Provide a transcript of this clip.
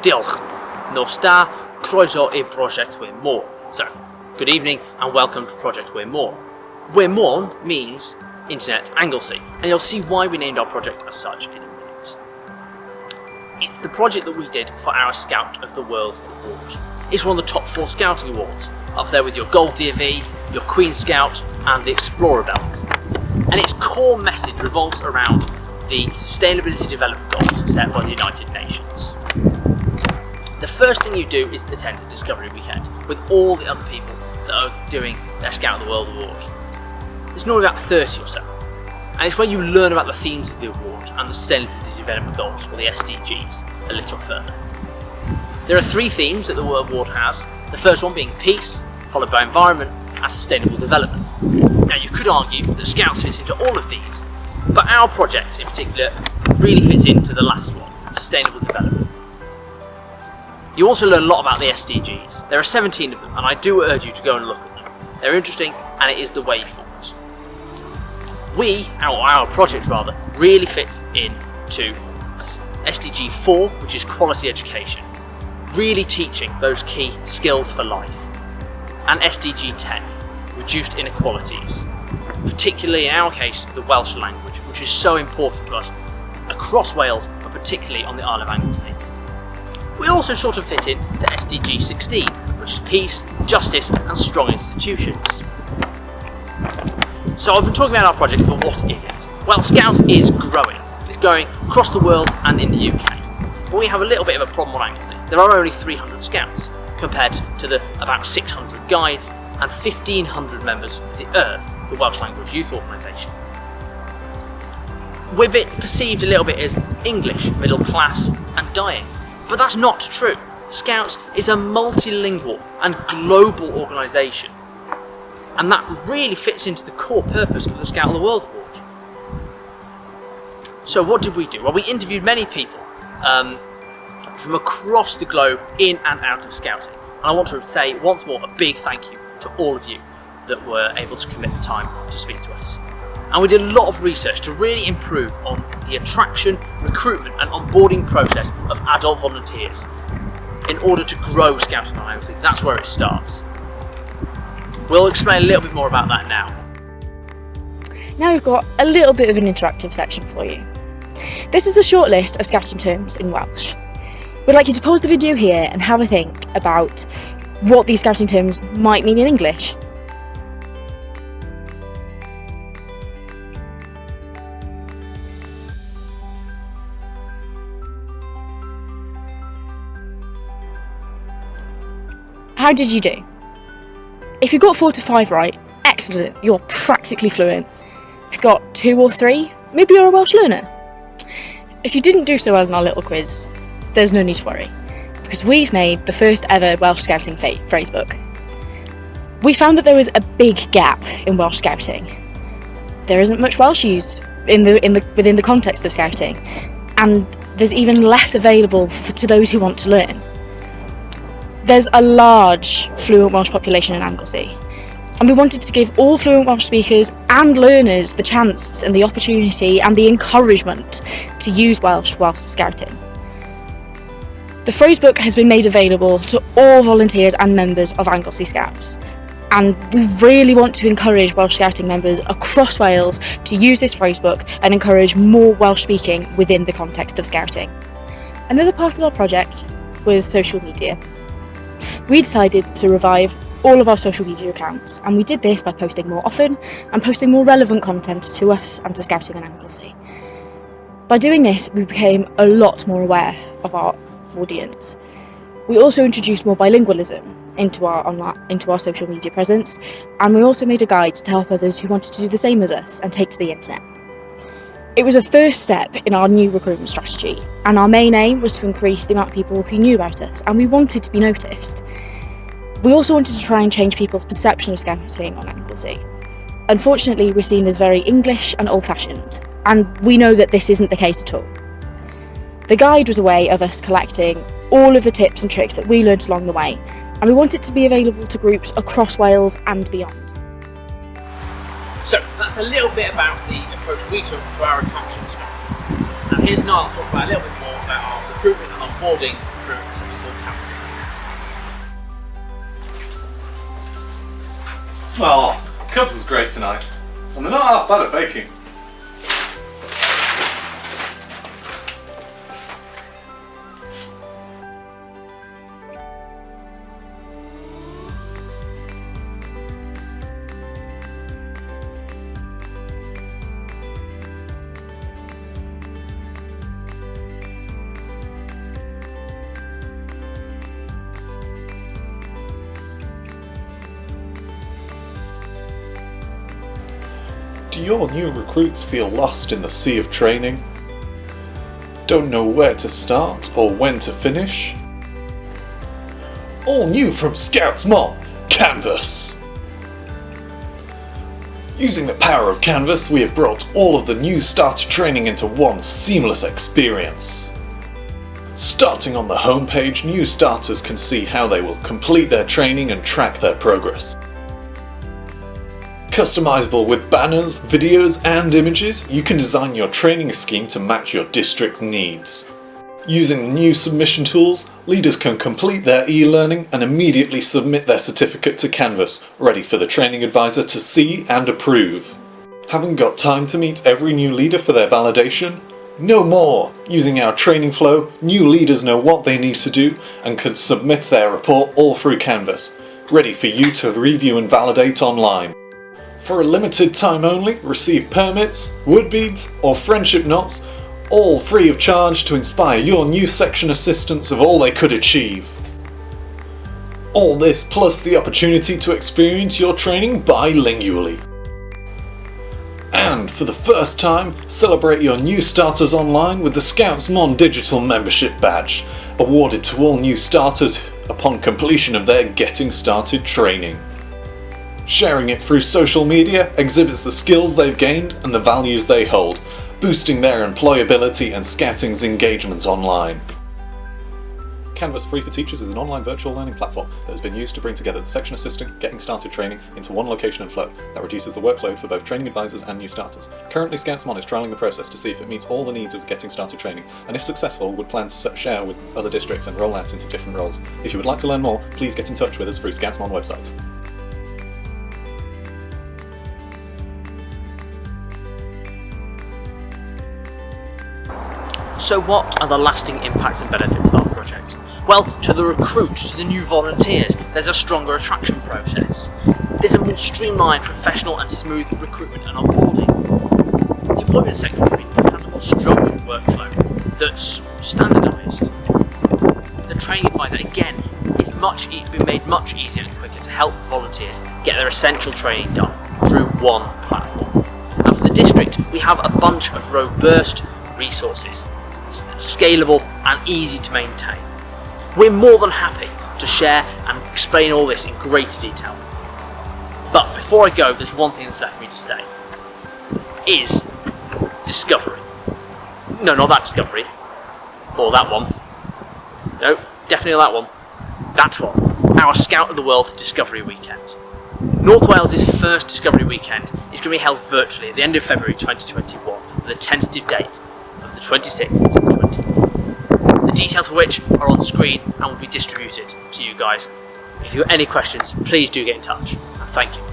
Diolch. Nos da, croeso I Prosiect WêMôn. So, good evening and welcome to Project WêMôn. WêMôn means Internet Anglesey, and you'll see why we named our project as such in a minute. It's the project that we did for our Scout of the World Award. It's one of the top 4 scouting awards, up there with your Gold DV, your Queen Scout and the Explorer Belt. And its core message revolves around the Sustainability Development Goals set by the United Nations. The first thing you do is attend a Discovery Weekend with all the other people that are doing their Scout of the World Award. There's normally about 30 or so, and it's where you learn about the themes of the award and the Sustainability Development Goals, or the SDGs, a little further. There are 3 themes that the award has, the first one being peace, followed by environment and sustainable development. Now you could argue that Scouts fits into all of these, but our project in particular really fits into the last one, sustainable development. You also learn a lot about the SDGs. There are 17 of them, and I do urge you to go and look at them. They're interesting, and it is the way forward. Our project rather, really fits into SDG 4, which is quality education, really teaching those key skills for life, and SDG 10, reduced inequalities, particularly in our case the Welsh language, which is so important to us across Wales, but particularly on the Isle of Anglesey. We also sort of fit into SDG 16, which is peace, justice and strong institutions. So I've been talking about our project, but what is it? Well, Scouts is growing. It's growing across the world and in the UK. But we have a little bit of a problem on Anglesey. There are only 300 Scouts, compared to the about 600 guides and 1,500 members of the Earth, the Welsh Language Youth Organisation. We're perceived a little bit as English, middle class and dying. But that's not true. Scouts is a multilingual and global organisation, and that really fits into the core purpose of the Scout of the World Award. So what did we do? Well, we interviewed many people from across the globe in and out of Scouting. And I want to say once more a big thank you to all of you that were able to commit the time to speak to us. And we did a lot of research to really improve on the attraction, recruitment and onboarding process of adult volunteers in order to grow Scouting on Anglesey. That's where it starts. We'll explain a little bit more about that now. Now we've got a little bit of an interactive section for you. This is a short list of Scouting terms in Welsh. We'd like you to pause the video here and have a think about what these Scouting terms might mean in English. How did you do? If you got 4 to 5 right, excellent, you're practically fluent. If you got 2 or 3, maybe you're a Welsh learner. If you didn't do so well in our little quiz, there's no need to worry, because we've made the first ever Welsh Scouting phrasebook. We found that there was a big gap in Welsh Scouting. There isn't much Welsh used within the context of Scouting, and there's even less available to those who want to learn. There's a large fluent Welsh population in Anglesey, and we wanted to give all fluent Welsh speakers and learners the chance and the opportunity and the encouragement to use Welsh whilst scouting. The phrasebook has been made available to all volunteers and members of Anglesey Scouts, and we really want to encourage Welsh Scouting members across Wales to use this phrasebook and encourage more Welsh speaking within the context of Scouting. Another part of our project was social media. We decided to revive all of our social media accounts, and we did this by posting more often and posting more relevant content to us and to Scouting in Anglesey. By doing this, we became a lot more aware of our audience. We also introduced more bilingualism into our social media presence, and we also made a guide to help others who wanted to do the same as us and take to the internet. It was a first step in our new recruitment strategy, and our main aim was to increase the amount of people who knew about us, and we wanted to be noticed. We also wanted to try and change people's perception of Scouting on Anglesey. Unfortunately, we're seen as very English and old-fashioned, and we know that this isn't the case at all. The guide was a way of us collecting all of the tips and tricks that we learnt along the way, and we want it to be available to groups across Wales and beyond. So that's a little bit about the approach we took to our attraction strategy. And here's Niall to talk about a little bit more about our recruitment and onboarding through something called Canvas. Oh, Cubs was great tonight. And they're not half bad at baking. Do your new recruits feel lost in the sea of training? Don't know where to start or when to finish? All new from WêMôn, Canvas! Using the power of Canvas, we have brought all of the new starter training into one seamless experience. Starting on the homepage, new starters can see how they will complete their training and track their progress. Customizable with banners, videos and images, you can design your training scheme to match your district's needs. Using the new submission tools, leaders can complete their e-learning and immediately submit their certificate to Canvas, ready for the training advisor to see and approve. Haven't got time to meet every new leader for their validation? No more! Using our training flow, new leaders know what they need to do and can submit their report all through Canvas, ready for you to review and validate online. For a limited time only, receive permits, wood beads or friendship knots, all free of charge to inspire your new section assistants of all they could achieve. All this plus the opportunity to experience your training bilingually. And for the first time, celebrate your new starters online with the WêMôn Digital Membership Badge, awarded to all new starters upon completion of their Getting Started training. Sharing it through social media exhibits the skills they've gained and the values they hold, boosting their employability and Scouting's engagement online. Canvas Free for Teachers is an online virtual learning platform that has been used to bring together the section assisting, getting started training into one location and flow that reduces the workload for both training advisors and new starters. Currently, WêMôn is trialling the process to see if it meets all the needs of getting started training, and if successful, would plan to share with other districts and roll out into different roles. If you would like to learn more, please get in touch with us through WêMôn website. So what are the lasting impacts and benefits of our project? Well, to the recruits, to the new volunteers, there's a stronger attraction process. There's a more streamlined, professional and smooth recruitment and onboarding. The employment sector has a more structured workflow that's standardised. The training advisor, again, is been made much easier and quicker to help volunteers get their essential training done through one platform. And for the district, we have a bunch of robust resources, scalable and easy to maintain. We're more than happy to share and explain all this in greater detail. But before I go, there's one thing that's left for me to say. Is discovery. No, not that discovery. Or that one. No, definitely not that one. That one. Our Scout of the World Discovery Weekend. North Wales' first Discovery Weekend is going to be held virtually at the end of February 2021 with a tentative date of the 26th to the 29th. The details for which are on screen and will be distributed to you guys. If you have any questions, please do get in touch. And thank you.